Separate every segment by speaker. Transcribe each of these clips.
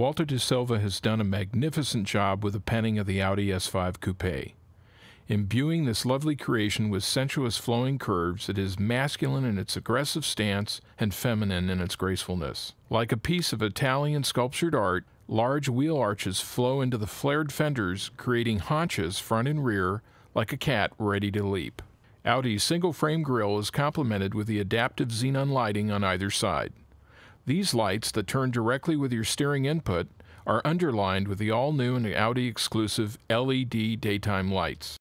Speaker 1: Walter de Silva has done a magnificent job with the penning of the Audi S5 Coupe. Imbuing this lovely creation with sensuous flowing curves, it is masculine in its aggressive stance and feminine in its gracefulness. Like a piece of Italian sculptured art, large wheel arches flow into the flared fenders, creating haunches front and rear like a cat ready to leap. Audi's single-frame grille is complemented with the adaptive xenon lighting on either side. These lights that turn directly with your steering input are underlined with the all-new and Audi-exclusive LED daytime lights.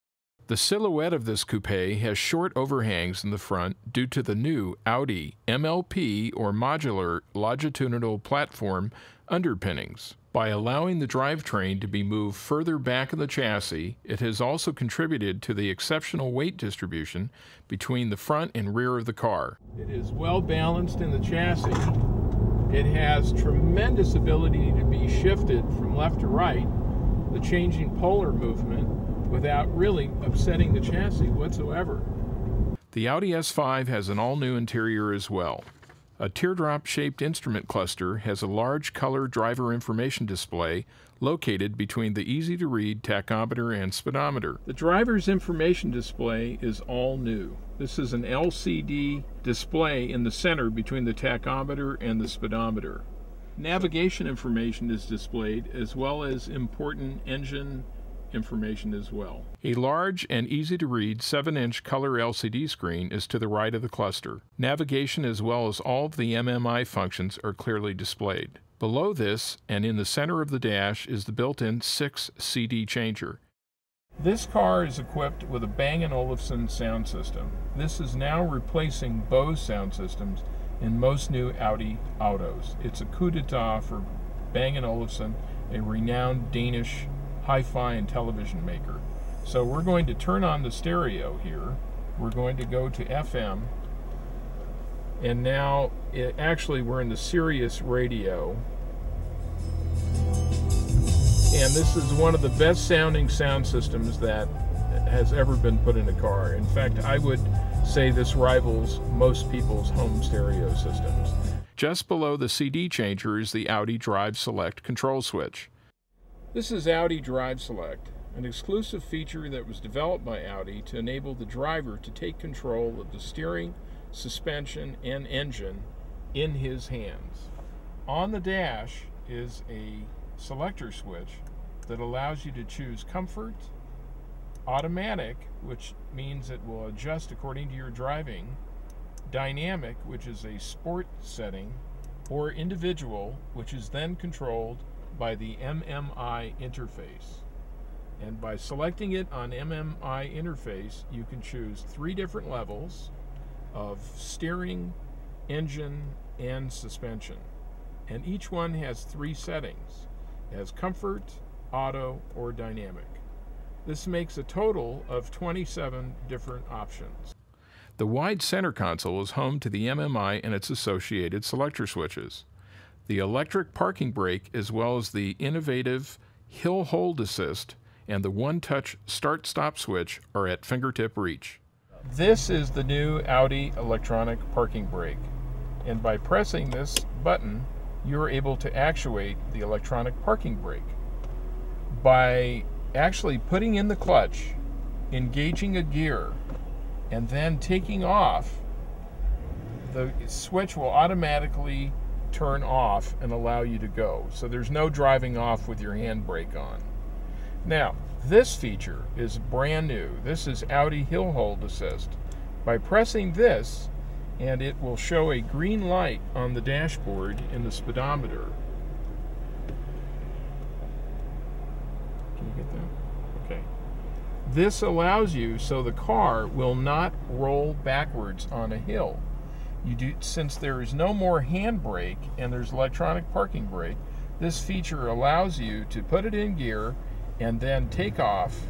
Speaker 1: The silhouette of this coupe has short overhangs in the front due to the new Audi MLP or modular longitudinal platform underpinnings. By allowing the drivetrain to be moved further back in the chassis, it has also contributed to the exceptional weight distribution between the front and rear of the car. It is well balanced in the chassis. It has tremendous ability to be shifted from left to right, the changing polar movement, without really upsetting the chassis whatsoever. The Audi S5 has an all-new interior as well. A teardrop-shaped instrument cluster has a large color driver information display located between the easy-to-read tachometer and speedometer. The driver's information display is all new. This is an LCD display in the center between the tachometer and the speedometer. Navigation information is displayed, as well as important engine information as well. A large and easy-to-read 7-inch color LCD screen is to the right of the cluster. Navigation as well as all of the MMI functions are clearly displayed. Below this and in the center of the dash is the built-in 6 CD changer. This car is equipped with a Bang & Olufsen sound system. This is now replacing Bose sound systems in most new Audi autos. It's a coup d'etat for Bang & Olufsen, a renowned Danish hi-fi and television maker. So we're going to turn on the stereo here. We're going to go to FM, and now actually we're in the Sirius radio, and this is one of the best sounding sound systems that has ever been put in a car. In fact, I would say this rivals most people's home stereo systems. Just below the CD changer is the Audi Drive Select control switch. This is Audi Drive Select, an exclusive feature that was developed by Audi to enable the driver to take control of the steering, suspension, and engine in his hands. On the dash is a selector switch that allows you to choose Comfort, Automatic, which means it will adjust according to your driving, Dynamic, which is a sport setting, or Individual, which is then controlled by the MMI interface. And by selecting it on MMI interface, you can choose 3 different levels of steering, engine, and suspension. And each one has 3 settings. It has Comfort, Auto, or Dynamic. This makes a total of 27 different options. The wide center console is home to the MMI and its associated selector switches. The electric parking brake, as well as the innovative hill hold assist and the one-touch start-stop switch, are at fingertip reach. This is the new Audi electronic parking brake, and by pressing this button you're able to actuate the electronic parking brake. By actually putting in the clutch, engaging a gear, and then taking off, the switch will automatically turn off and allow you to go. So there's no driving off with your handbrake on. Now, this feature is brand new. This is Audi Hill Hold Assist. By pressing this, and it will show a green light on the dashboard in the speedometer. Can you get that? Okay. This allows you so the car will not roll backwards on a hill. Since there is no more handbrake and there's electronic parking brake, this feature allows you to put it in gear and then take off,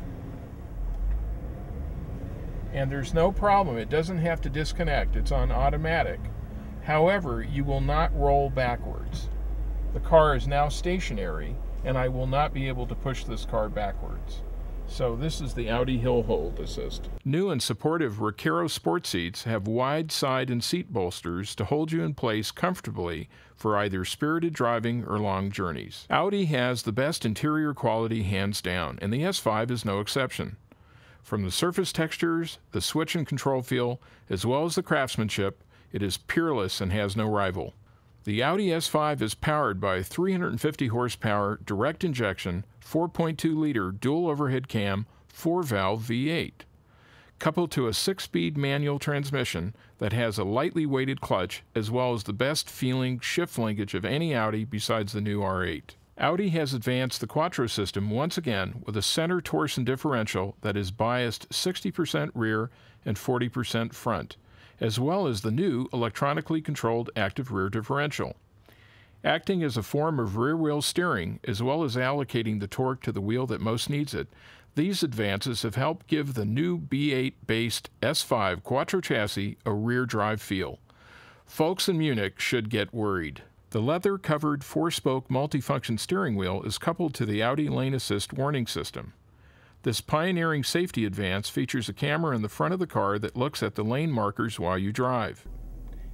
Speaker 1: and there's no problem. It doesn't have to disconnect. It's on automatic. However, you will not roll backwards. The car is now stationary, and I will not be able to push this car backwards. So this is the Audi Hill Hold Assist. New and supportive Recaro sport seats have wide side and seat bolsters to hold you in place comfortably for either spirited driving or long journeys. Audi has the best interior quality hands down, and the S5 is no exception. From the surface textures, the switch and control feel, as well as the craftsmanship, it is peerless and has no rival. The Audi S5 is powered by a 350 horsepower direct injection 4.2-liter dual overhead cam 4-valve V8, coupled to a 6-speed manual transmission that has a lightly weighted clutch as well as the best feeling shift linkage of any Audi besides the new R8. Audi has advanced the Quattro system once again with a center torsion differential that is biased 60% rear and 40% front, as well as the new electronically controlled active rear differential. Acting as a form of rear-wheel steering, as well as allocating the torque to the wheel that most needs it, these advances have helped give the new B8-based S5 Quattro chassis a rear-drive feel. Folks in Munich should get worried. The leather-covered 4-spoke multifunction steering wheel is coupled to the Audi Lane Assist warning system. This pioneering safety advance features a camera in the front of the car that looks at the lane markers while you drive.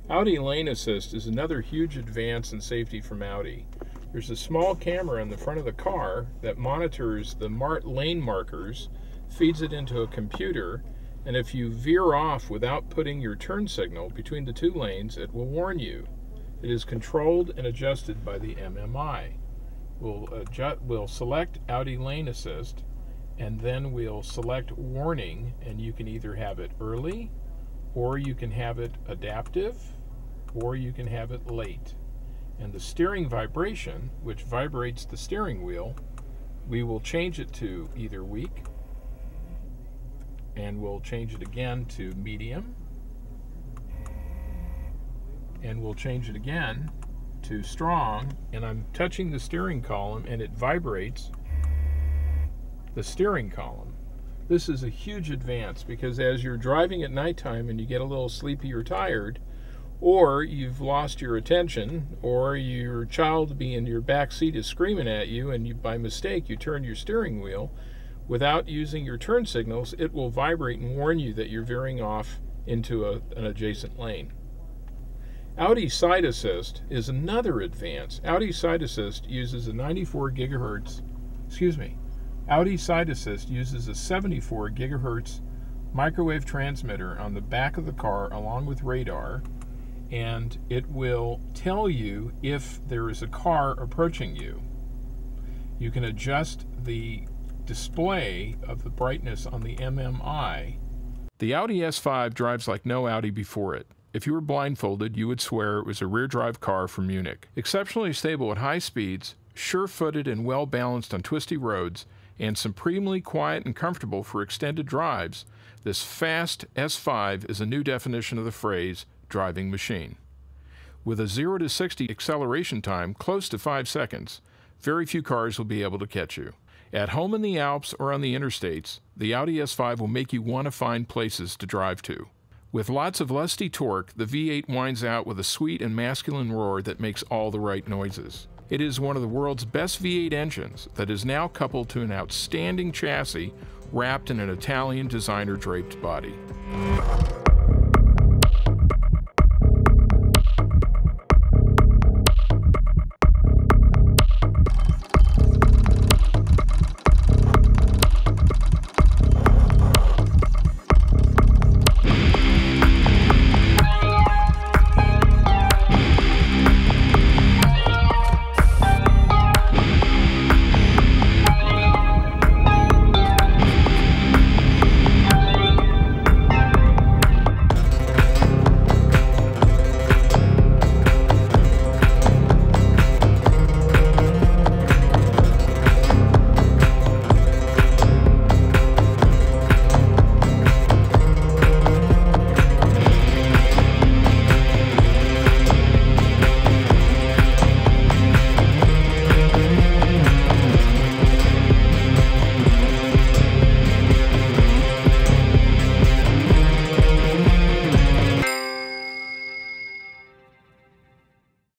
Speaker 1: Audi Lane Assist is another huge advance in safety from Audi. There's a small camera in the front of the car that monitors the lane markers, feeds it into a computer, and if you veer off without putting your turn signal between the two lanes, it will warn you. It is controlled and adjusted by the MMI. We'll select Audi Lane Assist, and then we'll select warning, and you can either have it early, or you can have it adaptive, or you can have it late. And the steering vibration, which vibrates the steering wheel, we will change it to either weak, and we'll change it again to medium, and we'll change it again to strong, and I'm touching the steering column and it vibrates the steering column. This is a huge advance because as you're driving at nighttime and you get a little sleepy or tired, or you've lost your attention, or your child in your back seat is screaming at you and by mistake you turn your steering wheel, without using your turn signals, it will vibrate and warn you that you're veering off into an adjacent lane. Audi Side Assist is another advance. Audi Side Assist uses a 94 gigahertz, Audi Side Assist uses a 74 gigahertz microwave transmitter on the back of the car along with radar, and it will tell you if there is a car approaching you. You can adjust the display of the brightness on the MMI. The Audi S5 drives like no Audi before it. If you were blindfolded, you would swear it was a rear-drive car from Munich. Exceptionally stable at high speeds, sure-footed and well-balanced on twisty roads, and supremely quiet and comfortable for extended drives, this fast S5 is a new definition of the phrase driving machine. With a 0 to 60 acceleration time close to 5 seconds, very few cars will be able to catch you. At home in the Alps or on the interstates, the Audi S5 will make you want to find places to drive to. With lots of lusty torque, the V8 winds out with a sweet and masculine roar that makes all the right noises. It is one of the world's best V8 engines that is now coupled to an outstanding chassis wrapped in an Italian designer-draped body.